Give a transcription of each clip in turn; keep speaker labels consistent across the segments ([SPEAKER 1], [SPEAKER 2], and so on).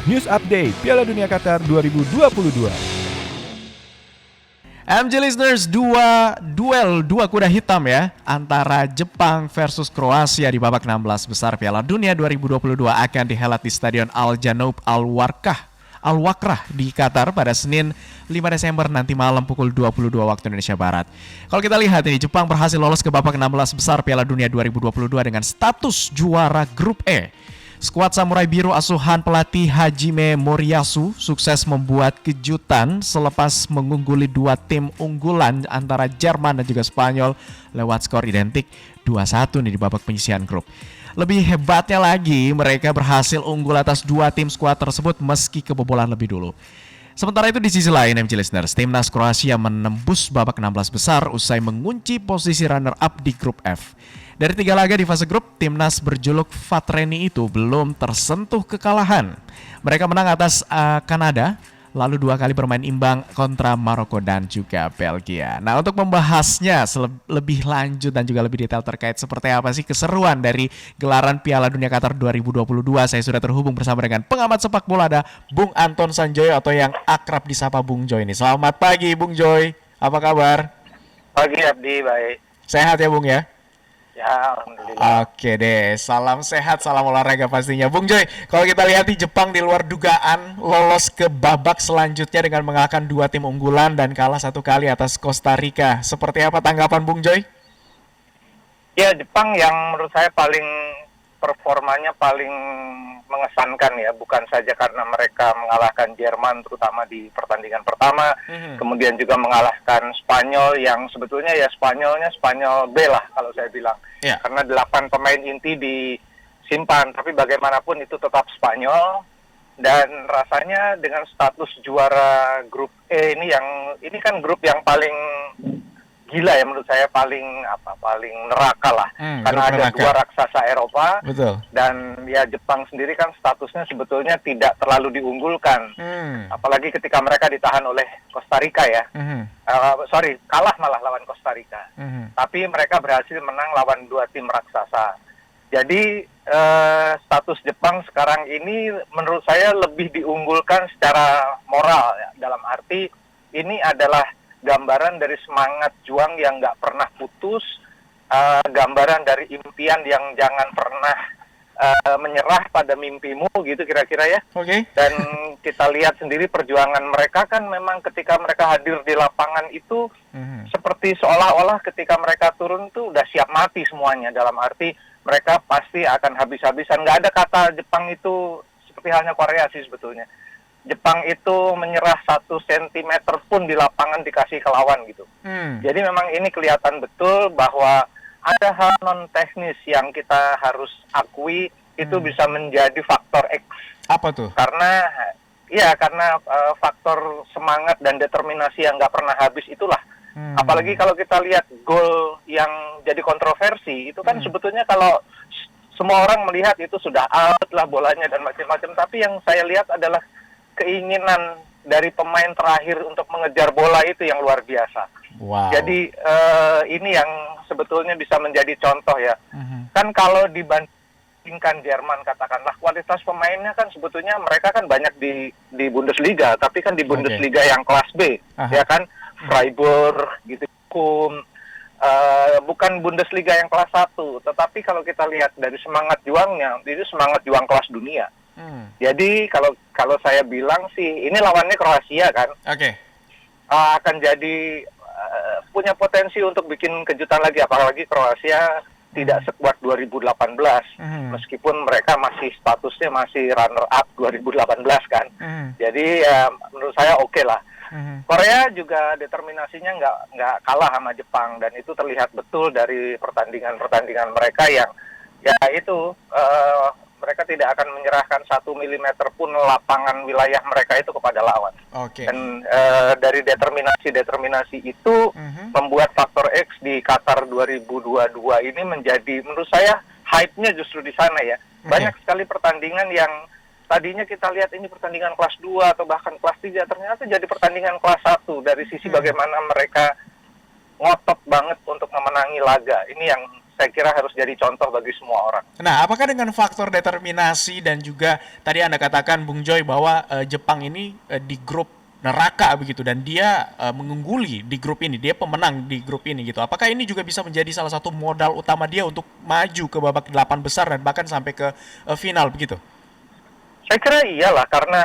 [SPEAKER 1] News Update Piala Dunia Qatar 2022.
[SPEAKER 2] MJ listeners, dua kuda hitam ya antara Jepang versus Kroasia di babak 16 besar Piala Dunia 2022 akan dihelat di Stadion Al Janoub Al Wakrah di Qatar pada Senin 5 Desember nanti malam pukul 22 waktu Indonesia Barat. Kalau kita lihat ini, Jepang berhasil lolos ke babak 16 besar Piala Dunia 2022 dengan status juara grup E. Skuad Samurai Biru asuhan pelatih Hajime Moriyasu sukses membuat kejutan selepas mengungguli dua tim unggulan antara Jerman dan juga Spanyol lewat skor identik 2-1 nih di babak penyisihan grup. Lebih hebatnya lagi, mereka berhasil unggul atas dua tim skuad tersebut meski kebobolan lebih dulu. Sementara itu di sisi lain, MJ listeners, timnas Kroasia menembus babak 16 besar usai mengunci posisi runner-up di grup F. Dari 3 laga di fase grup, timnas berjuluk Vatreni itu belum tersentuh kekalahan. Mereka menang atas Kanada, lalu 2 kali bermain imbang kontra Maroko dan juga Belgia. Nah, untuk membahasnya lebih lanjut dan juga lebih detail terkait seperti apa sih keseruan dari gelaran Piala Dunia Qatar 2022, saya sudah terhubung bersama dengan pengamat sepak bola, ada Bung Anton Sanjoyo atau yang akrab disapa Bung Joy ini. Selamat pagi Bung Joy, apa kabar?
[SPEAKER 3] Pagi Abdi, baik.
[SPEAKER 2] Sehat ya Bung ya?
[SPEAKER 3] Ya, alhamdulillah.
[SPEAKER 2] Oke deh, salam sehat, salam olahraga pastinya. Bung Joy, kalau kita lihat di Jepang di luar dugaan lolos ke babak selanjutnya dengan mengalahkan 2 tim unggulan dan kalah 1 kali atas Costa Rica. Seperti apa tanggapan Bung Joy?
[SPEAKER 3] Ya, Jepang yang menurut saya performanya paling mengesankan ya, bukan saja karena mereka mengalahkan Jerman terutama di pertandingan pertama, kemudian juga mengalahkan Spanyol yang sebetulnya ya Spanyol B lah kalau saya bilang.
[SPEAKER 2] Ya.
[SPEAKER 3] Karena 8 pemain inti disimpan, tapi bagaimanapun itu tetap Spanyol. Dan rasanya dengan status juara grup E ini kan grup yang paling gila ya menurut saya, paling neraka lah, karena ada
[SPEAKER 2] neraka.
[SPEAKER 3] 2 raksasa Eropa.
[SPEAKER 2] Betul.
[SPEAKER 3] Dan ya Jepang sendiri kan statusnya sebetulnya tidak terlalu diunggulkan, apalagi ketika mereka ditahan oleh Costa Rica ya. Kalah malah lawan Costa Rica. Tapi mereka berhasil menang lawan 2 tim raksasa. Jadi status Jepang sekarang ini menurut saya lebih diunggulkan secara moral ya, dalam arti ini adalah gambaran dari semangat juang yang nggak pernah putus, gambaran dari impian yang jangan pernah menyerah pada mimpimu gitu kira-kira ya.
[SPEAKER 2] Oke.
[SPEAKER 3] Dan kita lihat sendiri perjuangan mereka kan memang ketika mereka hadir di lapangan itu seperti seolah-olah ketika mereka turun tuh udah siap mati semuanya, dalam arti mereka pasti akan habis-habisan. Nggak ada kata Jepang itu seperti halnya Korea sih sebetulnya. Jepang itu menyerah 1 sentimeter pun di lapangan dikasih ke lawan gitu. Jadi memang ini kelihatan betul bahwa ada hal non teknis yang kita harus akui itu bisa menjadi faktor X.
[SPEAKER 2] Apa tuh?
[SPEAKER 3] Karena faktor semangat dan determinasi yang nggak pernah habis itulah. Apalagi kalau kita lihat gol yang jadi kontroversi itu kan sebetulnya kalau semua orang melihat itu sudah out lah bolanya dan macam-macam. Tapi yang saya lihat adalah keinginan dari pemain terakhir untuk mengejar bola itu yang luar biasa.
[SPEAKER 2] Wow.
[SPEAKER 3] Jadi ini yang sebetulnya bisa menjadi contoh ya. Kan kalau dibandingkan Jerman katakanlah, kualitas pemainnya kan sebetulnya mereka kan banyak di Bundesliga, tapi kan di Bundesliga yang kelas B, ya kan, Freiburg gitu, bukan Bundesliga yang kelas 1. Tetapi kalau kita lihat dari semangat juangnya, itu semangat juang kelas dunia. Jadi kalau saya bilang sih ini lawannya Kroasia kan, akan jadi punya potensi untuk bikin kejutan lagi, apalagi Kroasia tidak sekuat 2018, meskipun mereka masih statusnya masih runner up 2018 kan. Jadi menurut saya oke lah. Korea juga determinasinya nggak kalah sama Jepang, dan itu terlihat betul dari pertandingan mereka yang ya itu mereka tidak akan menyerahkan 1 milimeter pun lapangan wilayah mereka itu kepada lawan. Dan dari determinasi itu membuat faktor X di Qatar 2022 ini menjadi, menurut saya hype-nya justru di sana ya. Banyak sekali pertandingan yang tadinya kita lihat ini pertandingan kelas 2 atau bahkan kelas 3, ternyata jadi pertandingan kelas 1 dari sisi bagaimana mereka ngotot banget untuk memenangi laga. Ini yang saya kira harus jadi contoh bagi semua orang.
[SPEAKER 2] Nah, apakah dengan faktor determinasi dan juga tadi Anda katakan Bung Joy bahwa Jepang ini di grup neraka begitu dan dia mengungguli di grup ini, dia pemenang di grup ini gitu. Apakah ini juga bisa menjadi salah satu modal utama dia untuk maju ke babak 8 besar dan bahkan sampai ke final begitu?
[SPEAKER 3] Saya kira iyalah, karena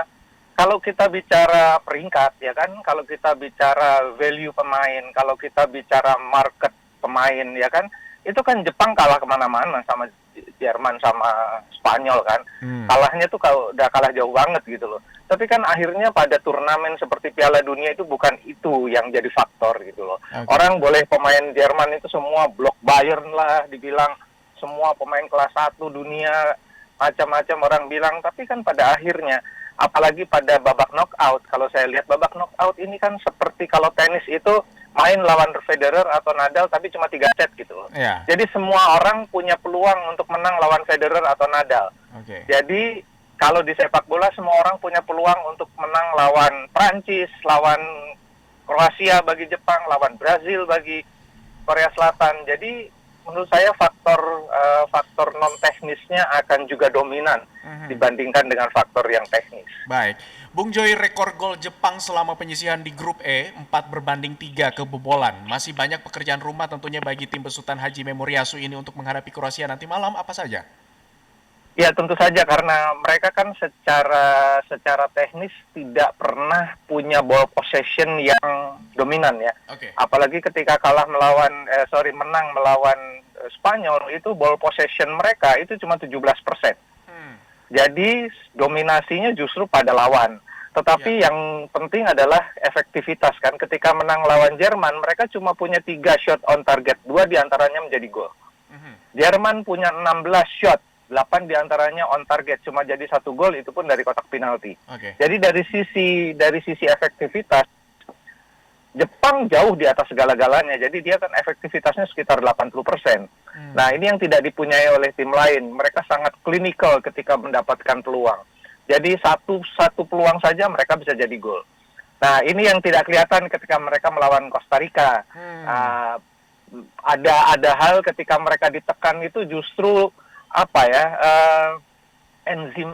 [SPEAKER 3] kalau kita bicara peringkat ya kan, kalau kita bicara value pemain, kalau kita bicara market pemain ya kan, itu kan Jepang kalah kemana-mana sama Jerman sama Spanyol kan. Kalahnya tuh kalau udah kalah jauh banget gitu loh. Tapi kan akhirnya pada turnamen seperti Piala Dunia itu bukan itu yang jadi faktor gitu loh.
[SPEAKER 2] Okay.
[SPEAKER 3] Orang boleh pemain Jerman itu semua blok Bayern lah, dibilang semua pemain kelas 1 dunia, macam-macam orang bilang. Tapi kan pada akhirnya, apalagi pada babak knockout, kalau saya lihat babak knockout ini kan seperti kalau tenis itu main lawan Federer atau Nadal tapi cuma 3 set gitu loh. Yeah. Jadi semua orang punya peluang untuk menang lawan Federer atau Nadal. Okay. Jadi kalau di sepak bola semua orang punya peluang untuk menang lawan Prancis, lawan Kroasia bagi Jepang, lawan Brazil bagi Korea Selatan. Jadi menurut saya faktor non teknisnya akan juga dominan dibandingkan dengan faktor yang teknis.
[SPEAKER 2] Baik, Bung Joy, rekor gol Jepang selama penyisihan di grup E 4-3 kebobolan. Masih banyak pekerjaan rumah tentunya bagi tim besutan Haji Memoriyasu ini untuk menghadapi Kroasia nanti malam, apa saja?
[SPEAKER 3] Ya tentu saja, karena mereka kan secara teknis tidak pernah punya ball possession yang dominan ya. Okay. Apalagi ketika menang melawan Spanyol, itu ball possession mereka itu cuma 17%. Jadi dominasinya justru pada lawan. Tetapi yang penting adalah efektivitas kan. Ketika menang lawan Jerman, mereka cuma punya 3 shot on target, 2 diantaranya menjadi gol. Jerman punya 16 shot, 8 diantaranya on target, cuma jadi 1 gol, itu pun dari kotak penalti. Okay. Jadi dari sisi efektivitas, Jepang jauh di atas segala-galanya. Jadi dia kan efektivitasnya sekitar 80%. Nah ini yang tidak dipunyai oleh tim lain. Mereka sangat klinikal ketika mendapatkan peluang. Jadi satu peluang saja mereka bisa jadi gol. Nah ini yang tidak kelihatan ketika mereka melawan Costa Rica. Ada hal ketika mereka ditekan itu justru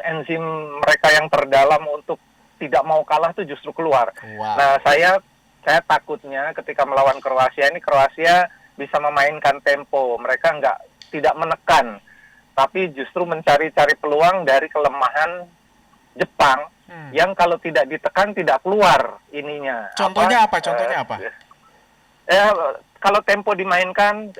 [SPEAKER 3] enzim mereka yang terdalam untuk tidak mau kalah itu justru keluar. Wow. Nah, saya takutnya ketika melawan Kroasia ini, Kroasia bisa memainkan tempo. Mereka tidak menekan, tapi justru mencari-cari peluang dari kelemahan Jepang yang kalau tidak ditekan tidak keluar ininya.
[SPEAKER 2] Contohnya apa?
[SPEAKER 3] Kalau tempo dimainkan,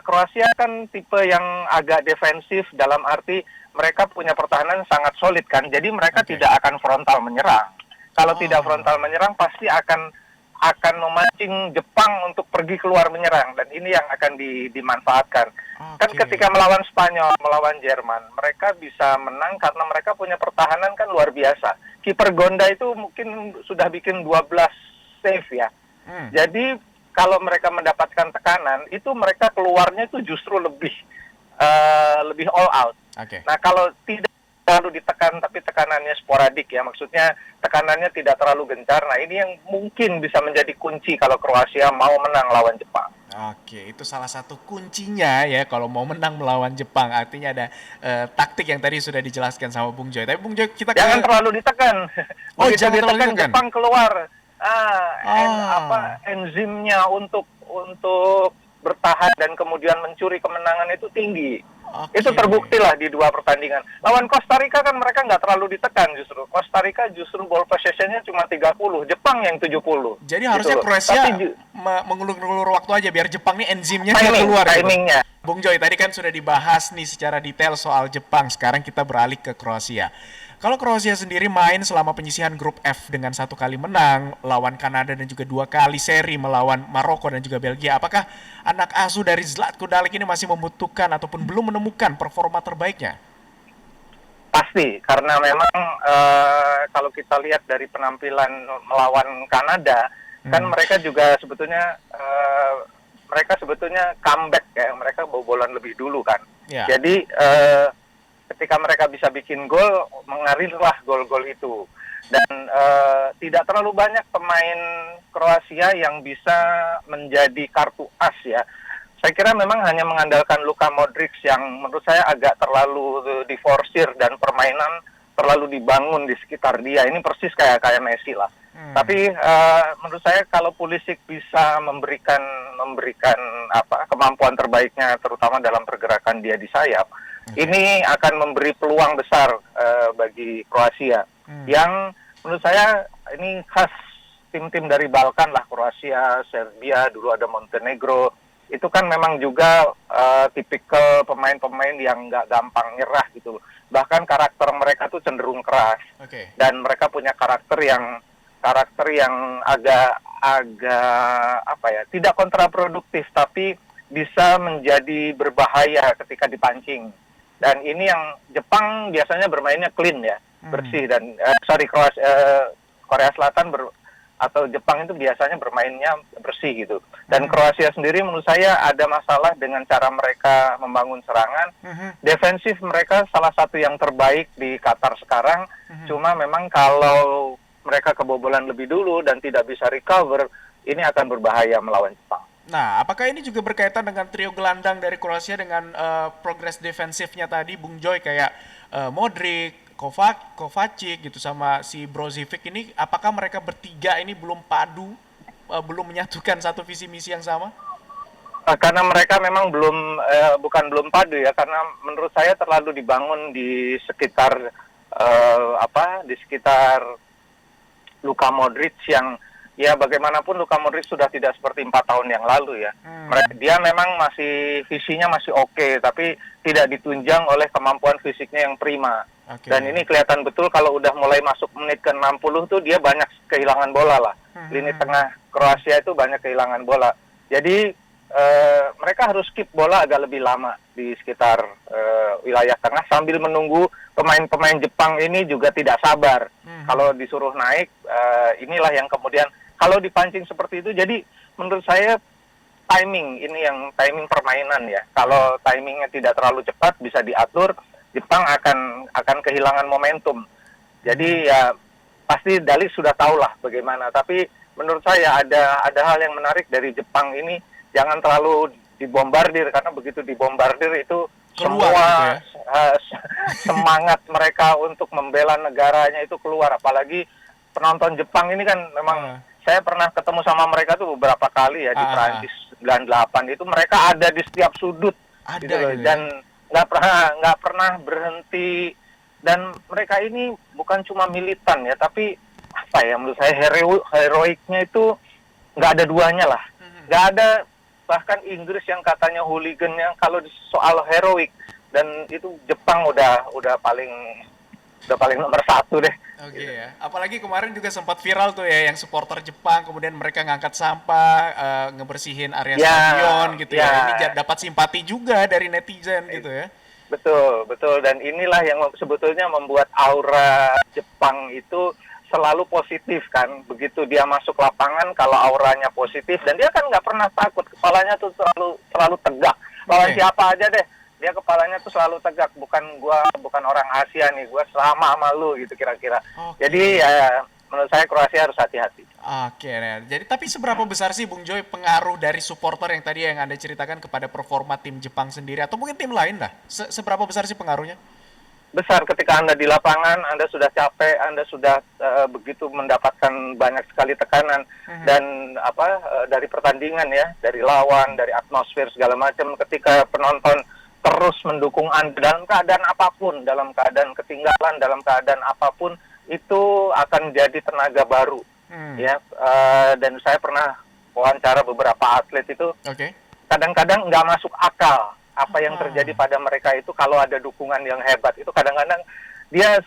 [SPEAKER 3] Kroasia kan tipe yang agak defensif, dalam arti mereka punya pertahanan sangat solid kan, jadi mereka tidak akan frontal menyerang. Kalau tidak frontal menyerang, pasti akan memancing Jepang untuk pergi keluar menyerang, dan ini yang akan dimanfaatkan. Kan ketika melawan Spanyol, melawan Jerman, mereka bisa menang karena mereka punya pertahanan kan luar biasa. Kiper Gonda itu mungkin sudah bikin 12 save ya. Jadi kalau mereka mendapatkan tekanan, itu mereka keluarnya itu justru lebih all out. Okay. Nah kalau tidak terlalu ditekan, tapi tekanannya sporadik ya, maksudnya tekanannya tidak terlalu gencar. Nah ini yang mungkin bisa menjadi kunci kalau Kroasia mau menang lawan Jepang.
[SPEAKER 2] Oke, itu salah satu kuncinya ya kalau mau menang melawan Jepang. Artinya ada taktik yang tadi sudah dijelaskan sama Bung Joy. Tapi Bung Joy,
[SPEAKER 3] jangan terlalu ditekan. Jangan terlalu ditekan, Jepang keluar. Enzimnya untuk bertahan dan kemudian mencuri kemenangan itu tinggi. Okay. Itu terbukti lah di 2 pertandingan. Lawan Costa Rica kan mereka nggak terlalu ditekan justru. Costa Rica justru ball possession-nya cuma 30, Jepang yang 70.
[SPEAKER 2] Jadi harusnya gitu Kroasia mengulur-ulur waktu aja biar Jepang nih enzimnya keluar.
[SPEAKER 3] Timingnya.
[SPEAKER 2] Gitu. Bung Joy, tadi kan sudah dibahas nih secara detail soal Jepang. Sekarang kita beralih ke Kroasia. Kalau Kroasia sendiri main selama penyisihan grup F dengan 1 kali menang, lawan Kanada dan juga 2 kali seri melawan Maroko dan juga Belgia. Apakah anak asuh dari Zlatko Dalic ini masih membutuhkan ataupun belum menemukan performa terbaiknya?
[SPEAKER 3] Pasti, karena memang kalau kita lihat dari penampilan melawan Kanada, kan mereka juga sebetulnya comeback ya, mereka bobolan lebih dulu kan. Yeah. Jadi ketika mereka bisa bikin gol, mengalirlah gol-gol itu. Dan tidak terlalu banyak pemain Kroasia yang bisa menjadi kartu as ya. saya kira memang hanya mengandalkan Luka Modric yang menurut saya agak terlalu diforsir dan permainan terlalu dibangun di sekitar dia. Ini persis kayak Messi lah. Tapi menurut saya kalau Pulisic bisa memberikan kemampuan terbaiknya, terutama dalam pergerakan dia di sayap, ini akan memberi peluang besar bagi Kroasia. Yang menurut saya ini khas tim-tim dari Balkan lah, Kroasia, Serbia, dulu ada Montenegro. Itu kan memang juga tipikal pemain-pemain yang nggak gampang nyerah gitu. Bahkan karakter mereka tuh cenderung keras. Dan mereka punya karakter yang agak tidak kontraproduktif, tapi bisa menjadi berbahaya ketika dipancing. Dan ini yang Jepang biasanya bermainnya clean ya, bersih, dan Korea Selatan atau Jepang itu biasanya bermainnya bersih gitu. Dan Kroasia sendiri menurut saya ada masalah dengan cara mereka membangun serangan. Defensif mereka salah satu yang terbaik di Qatar sekarang. Cuma memang kalau mereka kebobolan lebih dulu dan tidak bisa recover, ini akan berbahaya melawan Jepang.
[SPEAKER 2] Nah, apakah ini juga berkaitan dengan trio gelandang dari Kroasia dengan progres defensifnya tadi, Bung Joy, kayak Modric, Kovacic gitu sama si Brozovic ini, apakah mereka bertiga ini belum padu, belum menyatukan satu visi misi yang sama?
[SPEAKER 3] Karena mereka memang bukan belum padu ya, karena menurut saya terlalu dibangun di sekitar Luka Modric yang ya bagaimanapun Luka Modric sudah tidak seperti 4 tahun yang lalu ya. Dia memang visinya masih oke, tapi tidak ditunjang oleh kemampuan fisiknya yang prima. Dan ini kelihatan betul kalau udah mulai masuk menit ke 60 tuh dia banyak kehilangan bola lah. Lini tengah Kroasia itu banyak kehilangan bola. Jadi mereka harus keep bola agak lebih lama di sekitar wilayah tengah sambil menunggu pemain-pemain Jepang ini juga tidak sabar. Kalau disuruh naik, inilah yang kemudian kalau dipancing seperti itu. Jadi menurut saya timing permainan ya. Kalau timingnya tidak terlalu cepat bisa diatur, Jepang akan kehilangan momentum. Jadi ya pasti Dalic sudah tahulah bagaimana. Tapi menurut saya ada hal yang menarik dari Jepang ini, jangan terlalu dibombardir, karena begitu dibombardir itu keluar, semua semangat mereka untuk membela negaranya itu keluar. Apalagi penonton Jepang ini kan memang saya pernah ketemu sama mereka tuh beberapa kali ya di Prancis 98 itu, mereka ada di setiap sudut gitu loh. Dan nggak pernah berhenti, dan mereka ini bukan cuma militan ya, tapi menurut saya heroiknya itu nggak ada duanya lah. Nggak ada, bahkan Inggris yang katanya hooligannya kalau soal heroik, dan itu Jepang udah paling nomor 1 deh.
[SPEAKER 2] Ya. Apalagi kemarin juga sempat viral tuh ya, yang supporter Jepang kemudian mereka ngangkat sampah, ngebersihin area stadion gitu ya. Ini dapat simpati juga dari netizen gitu ya.
[SPEAKER 3] Betul. Dan inilah yang sebetulnya membuat aura Jepang itu selalu positif kan. Begitu dia masuk lapangan, kalau auranya positif, dan dia kan nggak pernah takut, kepalanya tuh selalu tegak. Lawan siapa aja deh, dia kepalanya tuh selalu tegak. Bukan orang Asia nih, gua sama lu gitu kira-kira. Jadi ya menurut saya Kroasia harus hati-hati.
[SPEAKER 2] Jadi tapi seberapa besar sih Bung Joy pengaruh dari supporter yang tadi yang Anda ceritakan kepada performa tim Jepang sendiri, atau mungkin tim lain lah? Seberapa besar sih pengaruhnya?
[SPEAKER 3] Besar. Ketika Anda di lapangan, Anda sudah capek, Anda sudah begitu mendapatkan banyak sekali tekanan dan dari pertandingan ya, dari lawan, dari atmosfer segala macam. Ketika penonton terus mendukung Anda dalam keadaan apapun, dalam keadaan ketinggalan, dalam keadaan apapun, itu akan jadi tenaga baru. Ya, dan saya pernah wawancara beberapa atlet itu, kadang-kadang nggak masuk akal apa yang terjadi pada mereka itu kalau ada dukungan yang hebat. Itu kadang-kadang dia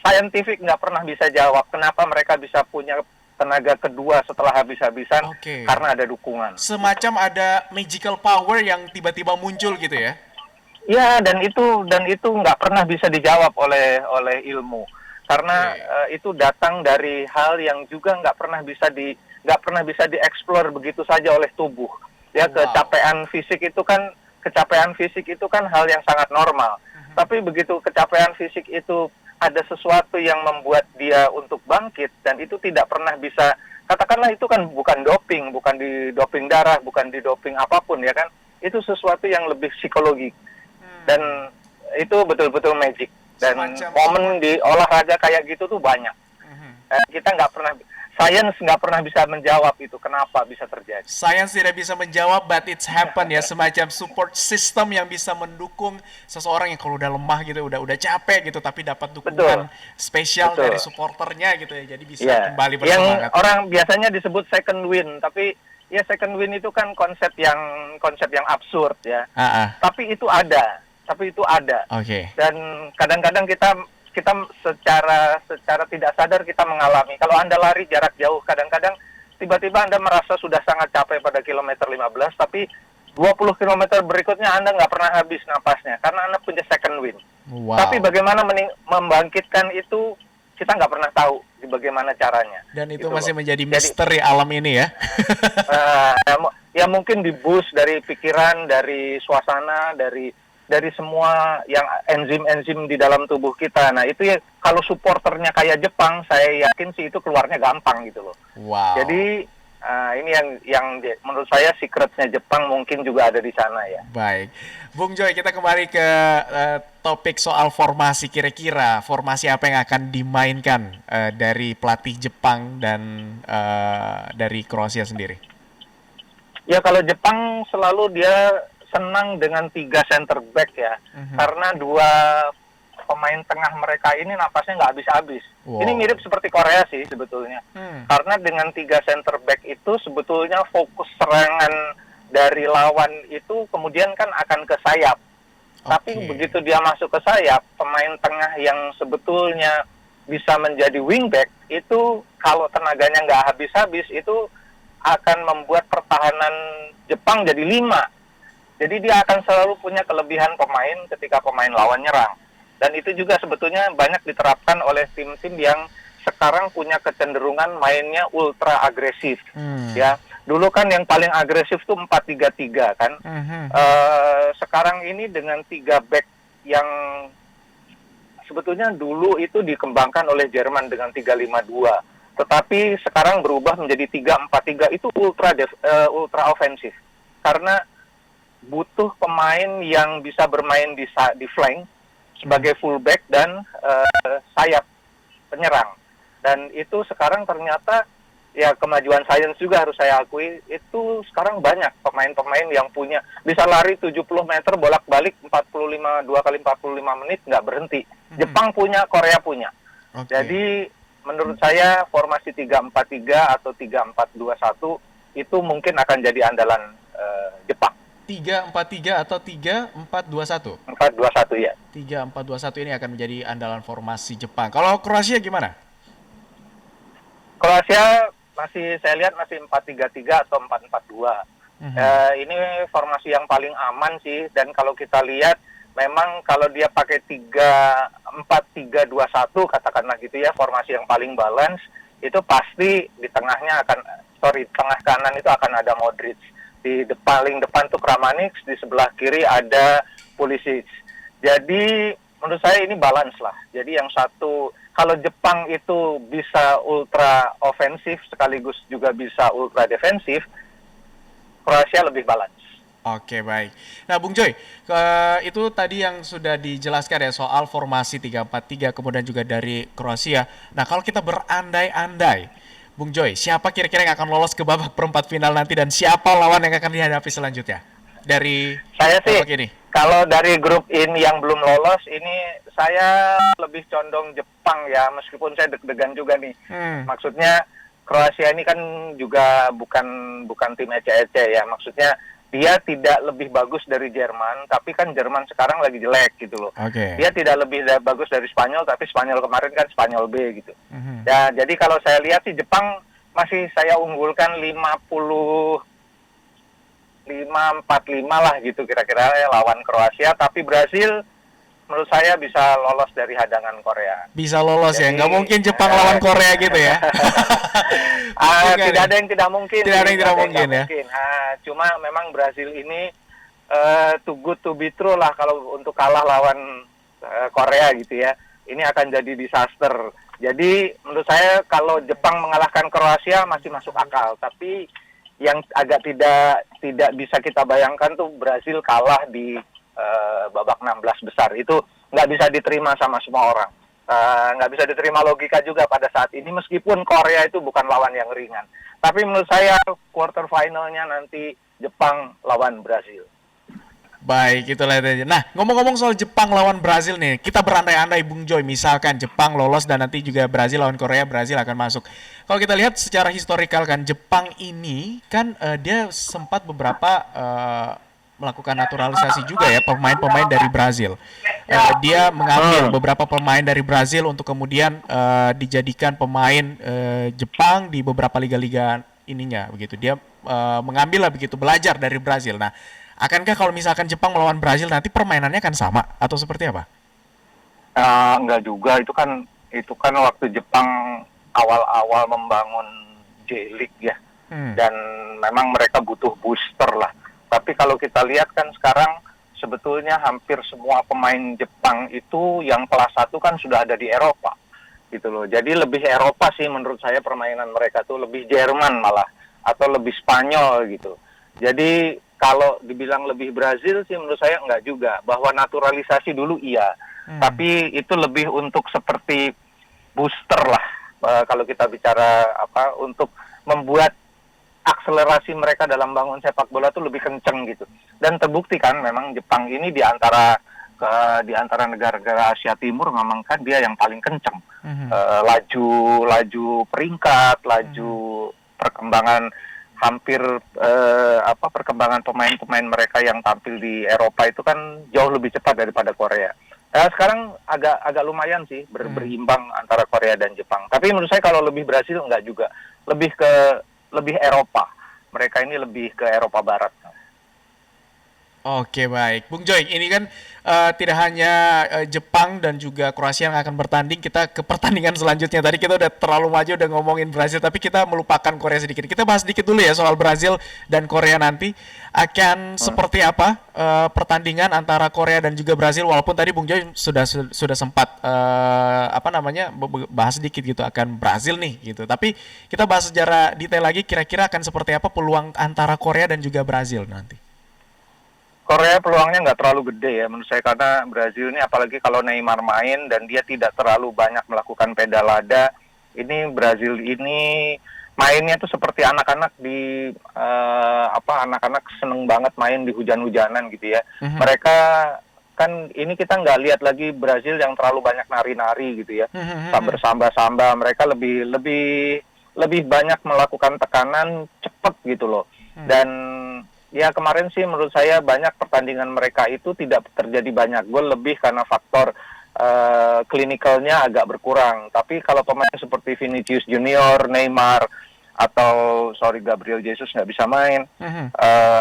[SPEAKER 3] scientific nggak pernah bisa jawab kenapa mereka bisa punya tenaga kedua setelah habis-habisan, karena ada dukungan.
[SPEAKER 2] Semacam ada magical power yang tiba-tiba muncul gitu ya?
[SPEAKER 3] Ya, dan itu nggak pernah bisa dijawab oleh ilmu, karena itu datang dari hal yang juga nggak pernah bisa dieksplor begitu saja oleh tubuh. Ya, kecapean fisik itu kan hal yang sangat normal. Tapi begitu kecapean fisik itu ada sesuatu yang membuat dia untuk bangkit, dan itu tidak pernah bisa, katakanlah itu kan bukan doping, bukan di doping darah, bukan di doping apapun ya kan. itu sesuatu yang lebih psikologik. Dan itu betul-betul magic. Dan momen di olahraga kayak gitu tuh banyak. Kita nggak pernah, science nggak pernah bisa menjawab itu kenapa bisa terjadi.
[SPEAKER 2] Science tidak bisa menjawab, but it's happen ya, semacam support system yang bisa mendukung seseorang yang kalau udah lemah gitu, udah capek gitu, tapi dapat dukungan spesial dari supporternya gitu ya, jadi bisa kembali bersemangat.
[SPEAKER 3] Yang orang biasanya disebut second win, tapi ya second win itu kan konsep yang absurd ya. Tapi itu ada.
[SPEAKER 2] Oke.
[SPEAKER 3] Dan kadang-kadang kita secara tidak sadar kita mengalami. Kalau Anda lari jarak jauh, kadang-kadang tiba-tiba Anda merasa sudah sangat capek pada kilometer 15, tapi 20 kilometer berikutnya Anda nggak pernah habis napasnya, karena Anda punya second win.
[SPEAKER 2] Wow.
[SPEAKER 3] Tapi bagaimana membangkitkan itu, kita nggak pernah tahu bagaimana caranya.
[SPEAKER 2] Dan itu gitu masih menjadi misteri alam ini ya.
[SPEAKER 3] Ya mungkin di-boost dari pikiran, dari suasana, dari semua yang enzim-enzim di dalam tubuh kita. Nah itu ya, kalau supporternya kayak Jepang, saya yakin sih itu keluarnya gampang gitu loh.
[SPEAKER 2] Wow.
[SPEAKER 3] Jadi ini yang menurut saya secretnya Jepang mungkin juga ada di sana ya.
[SPEAKER 2] Baik, Bung Joy, kita kembali ke topik soal formasi. Kira-kira formasi apa yang akan dimainkan dari pelatih Jepang dan dari Kroasia sendiri?
[SPEAKER 3] Ya kalau Jepang selalu dia senang dengan 3 center back ya, karena 2 pemain tengah mereka ini napasnya nggak habis-habis. Wow. Ini mirip seperti Korea sih sebetulnya, karena dengan 3 center back itu sebetulnya fokus serangan dari lawan itu kemudian kan akan ke sayap. Tapi begitu dia masuk ke sayap, pemain tengah yang sebetulnya bisa menjadi wingback itu kalau tenaganya nggak habis-habis itu akan membuat pertahanan Jepang jadi 5. Jadi dia akan selalu punya kelebihan pemain ketika pemain lawan nyerang. Dan itu juga sebetulnya banyak diterapkan oleh tim-tim yang sekarang punya kecenderungan mainnya ultra agresif. Ya, dulu kan yang paling agresif tuh 4-3-3 kan. Sekarang ini dengan 3 back yang sebetulnya dulu itu dikembangkan oleh Jerman dengan 3-5-2. Tetapi sekarang berubah menjadi 3-4-3, itu ultra ofensif. Karena butuh pemain yang bisa bermain di flank sebagai fullback dan sayap penyerang. Dan itu sekarang ternyata ya kemajuan sains juga harus saya akui, itu sekarang banyak pemain-pemain yang punya bisa lari 70 meter bolak-balik 2 kali 45 menit nggak berhenti. Jepang punya, Korea punya. Jadi menurut saya formasi 3-4-3 atau 3-4-2-1 itu mungkin akan jadi andalan Jepang.
[SPEAKER 2] 3-4-3 atau 3-4-2-1?
[SPEAKER 3] 4-2-1 ya.
[SPEAKER 2] 3-4-2-1 ini akan menjadi andalan formasi Jepang. Kalau Kroasia gimana?
[SPEAKER 3] Kroasia saya lihat masih 4-3-3 atau 4-4-2. Ini formasi yang paling aman sih, dan kalau kita lihat memang kalau dia pakai 3-4-3-2-1 katakanlah gitu ya, formasi yang paling balance, itu pasti di tengahnya tengah kanan itu akan ada Modric. Di paling depan tuh Kramaric, di sebelah kiri ada Pulisic. Jadi menurut saya ini balance lah. Jadi yang satu, kalau Jepang itu bisa ultra ofensif sekaligus juga bisa ultra defensif, Kroasia lebih balance.
[SPEAKER 2] Oke, baik. Nah, Bung Joy, itu tadi yang sudah dijelaskan ya soal formasi 3-4-3 kemudian juga dari Kroasia. Nah, kalau kita berandai-andai, Bung Joy, siapa kira-kira yang akan lolos ke babak perempat final nanti dan siapa lawan yang akan dihadapi selanjutnya? Dari
[SPEAKER 3] saya sih,
[SPEAKER 2] ini.
[SPEAKER 3] Kalau dari grup ini yang belum lolos, ini saya lebih condong Jepang ya, meskipun saya deg-degan juga nih. Maksudnya Kroasia ini kan juga bukan tim ece-ece ya, maksudnya dia tidak lebih bagus dari Jerman, tapi kan Jerman sekarang lagi jelek gitu loh. Dia tidak lebih bagus dari Spanyol, tapi Spanyol kemarin kan Spanyol B gitu. Ya, jadi kalau saya lihat sih Jepang masih saya unggulkan 5-4-5 lah gitu kira-kira ya, lawan Kroasia, tapi Brasil menurut saya bisa lolos dari hadangan Korea.
[SPEAKER 2] Bisa lolos. Jadi, ya? Nggak mungkin Jepang lawan Korea gitu ya?
[SPEAKER 3] Tidak ada yang tidak mungkin.
[SPEAKER 2] Tidak ada yang tidak mungkin ya?
[SPEAKER 3] Cuma memang Brasil ini too good to be true lah kalau untuk kalah lawan Korea gitu ya. Ini akan jadi disaster. Jadi menurut saya kalau Jepang mengalahkan Kroasia masih masuk akal. Tapi yang agak tidak tidak bisa kita bayangkan tuh Brazil kalah di babak 16 besar. Itu nggak bisa diterima sama semua orang. Nggak bisa diterima logika juga pada saat ini, meskipun Korea itu bukan lawan yang ringan. Tapi menurut saya quarter finalnya nanti Jepang lawan Brazil.
[SPEAKER 2] Baik, itulah itu. Nah, ngomong-ngomong soal Jepang lawan Brazil nih, kita berandai-andai Bung Joy, misalkan Jepang lolos dan nanti juga Brazil lawan Korea, Brazil akan masuk. Kalau kita lihat secara historikal kan, Jepang ini kan dia sempat beberapa melakukan naturalisasi juga ya pemain-pemain dari Brazil. Dia mengambil beberapa pemain dari Brazil untuk kemudian dijadikan pemain Jepang di beberapa liga-liga ininya begitu. Dia mengambil lah begitu, belajar dari Brazil. Nah, akankah kalau misalkan Jepang melawan Brazil nanti permainannya akan sama atau seperti apa?
[SPEAKER 3] Enggak juga, itu kan waktu Jepang awal-awal membangun J-League ya, dan memang mereka butuh booster lah. Tapi kalau kita lihat kan sekarang sebetulnya hampir semua pemain Jepang itu yang kelas 1 kan sudah ada di Eropa gitu loh. Jadi lebih Eropa sih menurut saya permainan mereka tuh, lebih Jerman malah atau lebih Spanyol gitu. Jadi kalau dibilang lebih Brazil sih menurut saya enggak juga. Bahwa naturalisasi dulu iya, tapi itu lebih untuk seperti booster lah. Kalau kita bicara untuk membuat akselerasi mereka dalam bangun sepak bola tuh lebih kenceng gitu. Dan terbukti kan memang Jepang ini di antara negara-negara Asia Timur memang kan dia yang paling kenceng. Laju peringkat, laju perkembangan hampir perkembangan pemain-pemain mereka yang tampil di Eropa itu kan jauh lebih cepat daripada Korea. Sekarang agak lumayan sih berimbang antara Korea dan Jepang. Tapi menurut saya kalau lebih Brazil enggak juga, lebih Eropa. Mereka ini lebih ke Eropa Barat.
[SPEAKER 2] Oke, baik. Bung Joy, ini kan tidak hanya Jepang dan juga Kroasia yang akan bertanding, kita ke pertandingan selanjutnya. Tadi kita udah terlalu maju udah ngomongin Brazil, tapi kita melupakan Korea sedikit. Kita bahas sedikit dulu ya soal Brazil dan Korea nanti. Akan seperti apa pertandingan antara Korea dan juga Brazil, walaupun tadi Bung Joy sudah sempat bahas sedikit gitu akan Brazil nih gitu. Tapi kita bahas secara detail lagi, kira-kira akan seperti apa peluang antara Korea dan juga Brazil nanti.
[SPEAKER 3] Korea peluangnya nggak terlalu gede ya menurut saya, karena Brazil ini apalagi kalau Neymar main dan dia tidak terlalu banyak melakukan pedalada. Ini Brazil ini mainnya tuh seperti anak-anak anak-anak seneng banget main di hujan-hujanan gitu ya. Mereka kan ini kita nggak lihat lagi Brazil yang terlalu banyak nari-nari gitu ya, bersamba-samba. Mereka lebih banyak melakukan tekanan cepat gitu loh. Dan ya kemarin sih menurut saya banyak pertandingan mereka itu tidak terjadi banyak gol, lebih karena faktor klinikalnya agak berkurang. Tapi kalau pemain seperti Vinicius Junior, Neymar, atau Gabriel Jesus nggak bisa main,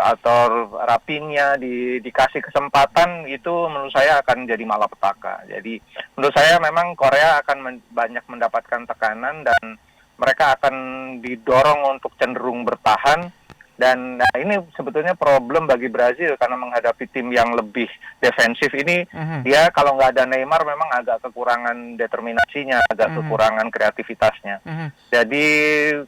[SPEAKER 3] atau Rafinha dikasih kesempatan, itu menurut saya akan jadi malapetaka. Jadi menurut saya memang Korea akan banyak mendapatkan tekanan dan mereka akan didorong untuk cenderung bertahan. Dan ini sebetulnya problem bagi Brazil karena menghadapi tim yang lebih defensif ini, dia kalau nggak ada Neymar memang agak kekurangan determinasinya, agak kekurangan kreativitasnya. Jadi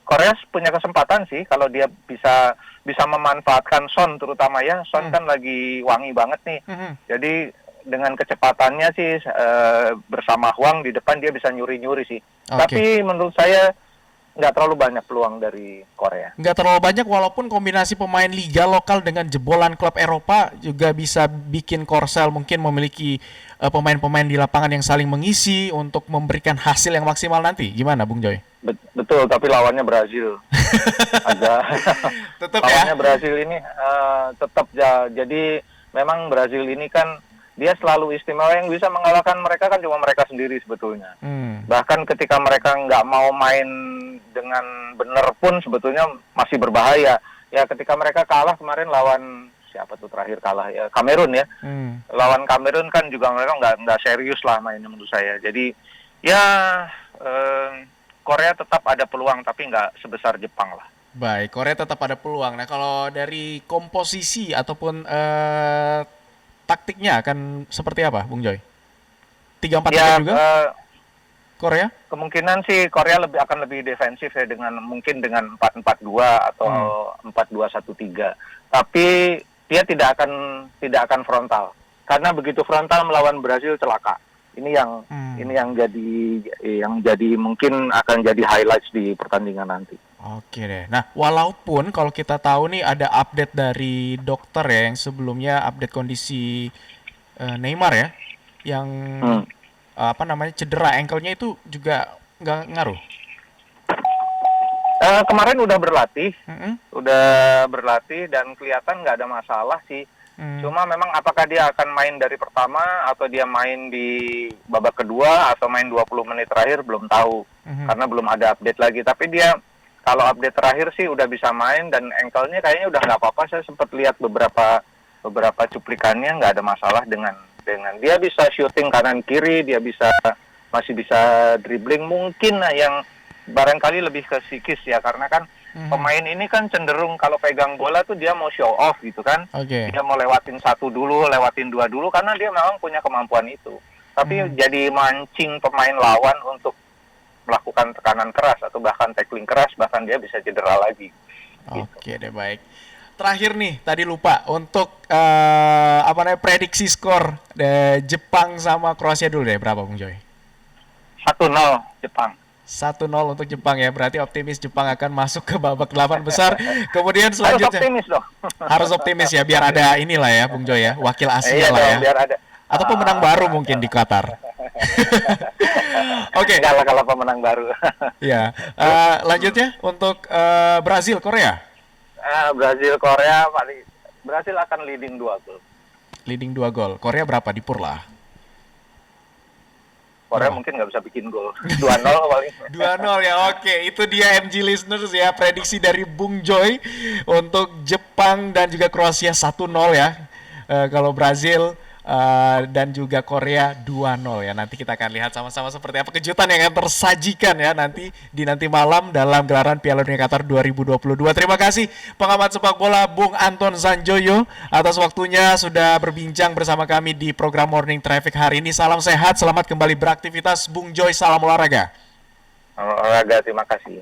[SPEAKER 3] Korea punya kesempatan sih kalau dia bisa memanfaatkan Son terutama ya. Son kan lagi wangi banget nih. Jadi dengan kecepatannya sih bersama Hwang di depan dia bisa nyuri-nyuri sih. Tapi menurut saya nggak terlalu banyak peluang dari Korea.
[SPEAKER 2] Nggak terlalu banyak, walaupun kombinasi pemain liga lokal dengan jebolan klub Eropa juga bisa bikin Korsel mungkin memiliki pemain-pemain di lapangan yang saling mengisi untuk memberikan hasil yang maksimal nanti. Gimana Bung Joy?
[SPEAKER 3] Betul, tapi lawannya Brazil. Lawannya Brazil ini tetap ya. Jadi memang Brazil ini kan dia selalu istimewa, yang bisa mengalahkan mereka kan cuma mereka sendiri sebetulnya. Bahkan ketika mereka nggak mau main dengan benar pun sebetulnya masih berbahaya. Ya ketika mereka kalah kemarin lawan siapa tuh terakhir kalah ya, Kamerun ya. Lawan Kamerun kan juga mereka nggak serius lah mainnya menurut saya. Jadi ya Korea tetap ada peluang tapi nggak sebesar Jepang lah.
[SPEAKER 2] Baik, Korea tetap ada peluang. Nah kalau dari komposisi ataupun taktiknya akan seperti apa, Bung Joy? 3-4-3 juga? Korea?
[SPEAKER 3] Kemungkinan sih Korea akan lebih defensif ya, mungkin dengan 4-4-2 atau 4-2-1-3. tapi dia tidak akan frontal. Karena begitu frontal melawan Brasil celaka. Ini yang jadi mungkin akan jadi highlights di pertandingan nanti.
[SPEAKER 2] Oke deh. Nah, walaupun kalau kita tahu nih ada update dari dokter ya yang sebelumnya update kondisi Neymar ya, yang cedera ankle-nya itu juga nggak ngaruh.
[SPEAKER 3] Kemarin udah berlatih dan kelihatan nggak ada masalah sih. Cuma memang apakah dia akan main dari pertama atau dia main di babak kedua atau main 20 menit terakhir belum tahu. Karena belum ada update lagi. Tapi dia kalau update terakhir sih udah bisa main dan ankle-nya kayaknya udah nggak apa-apa. Saya sempat lihat beberapa cuplikannya, nggak ada masalah dengan dia bisa shooting kanan kiri, dia masih bisa dribbling. Mungkin yang barangkali lebih ke psikis ya, karena kan pemain ini kan cenderung kalau pegang bola tuh dia mau show off gitu kan. Dia mau lewatin satu dulu, lewatin dua dulu, karena dia memang punya kemampuan itu. Tapi jadi mancing pemain lawan untuk melakukan tekanan keras atau bahkan tackling keras, bahkan dia bisa cedera lagi.
[SPEAKER 2] Oke deh, baik. Terakhir nih, tadi lupa untuk prediksi skor Jepang sama Kroasia dulu deh, berapa Bung Joy?
[SPEAKER 3] 1-0 Jepang.
[SPEAKER 2] 1-0 untuk Jepang ya, berarti optimis Jepang akan masuk ke babak 8 besar. Kemudian selanjutnya
[SPEAKER 3] harus optimis dong.
[SPEAKER 2] Harus optimis ya, biar ada inilah ya Bung Joy ya, wakil Asia lah ya.
[SPEAKER 3] Biar ada.
[SPEAKER 2] Atau pemenang baru mungkin di Qatar. Oke.
[SPEAKER 3] Kalau pemenang baru.
[SPEAKER 2] Ya. Lanjutnya untuk Brazil Korea.
[SPEAKER 3] Brazil Korea Brazil akan leading 2 gol.
[SPEAKER 2] Leading 2 gol. Korea berapa di Pur lah?
[SPEAKER 3] Korea mungkin nggak bisa bikin gol. 2-0 paling.
[SPEAKER 2] 2-0 ya, oke. Itu dia MG listeners ya, prediksi dari Bung Joy untuk Jepang dan juga Kroasia 1-0 ya. Kalau Brazil dan juga Korea 2-0 ya. Nanti kita akan lihat sama-sama seperti apa kejutan yang akan tersajikan ya nanti malam dalam gelaran Piala Dunia Qatar 2022. Terima kasih pengamat sepak bola Bung Anton Sanjoyo atas waktunya sudah berbincang bersama kami di program Morning Traffic hari ini. Salam sehat, selamat kembali beraktivitas Bung Joy, salam olahraga.
[SPEAKER 3] Olahraga, terima kasih.